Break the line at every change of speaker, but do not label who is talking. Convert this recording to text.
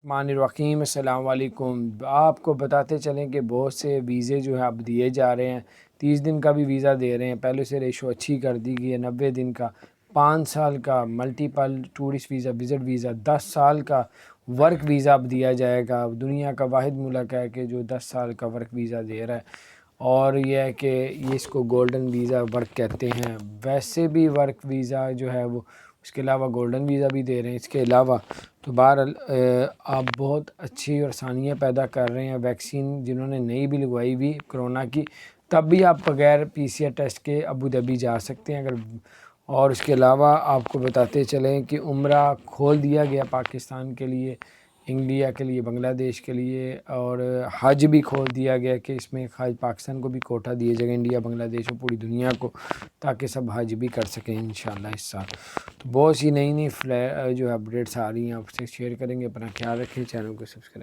الرحمن الرحیم، السلام علیکم۔ آپ کو بتاتے چلیں کہ بہت سے ویزے جو ہیں اب دیے جا رہے ہیں۔ 30 دن کا بھی ویزا دے رہے ہیں، پہلے سے ریشو اچھی کر دی گئی ہے۔ 90 دن کا، 5 سال کا multiple tourist visa, visit visa, 10 سال کا ورک ویزا اب دیا جائے گا۔ دنیا کا واحد ملک ہے کہ جو 10 سال کا ورک ویزا دے رہا ہے، اور یہ ہے کہ یہ اس کو گولڈن ویزا ورک کہتے ہیں۔ ویسے بھی ورک ویزا جو ہے وہ اس کے علاوہ گولڈن ویزا بھی دے رہے ہیں۔ اس کے علاوہ تو بہرحال آپ بہت اچھی اور آسانیاں پیدا کر رہے ہیں۔ ویکسین جنہوں نے نہیں بھی لگوائی ہوئی کرونا کی، تب بھی آپ بغیر PCR ٹیسٹ کے ابوظہبی جا سکتے ہیں اور اس کے علاوہ آپ کو بتاتے چلیں کہ عمرہ کھول دیا گیا پاکستان کے لیے، انڈیا کے لیے، بنگلہ دیش کے لیے، اور حج بھی کھول دیا گیا کہ اس میں حج پاکستان کو بھی کوٹا دیے جائے گا، انڈیا، بنگلہ دیش اور پوری دنیا کو، تاکہ سب حج بھی کر سکیں انشاءاللہ اس سال۔ تو بہت سی نئی جو اپڈیٹس آ رہی ہیں، آپ سے شیئر کریں گے۔ اپنا خیال رکھیں، چینل کو سبسکرائب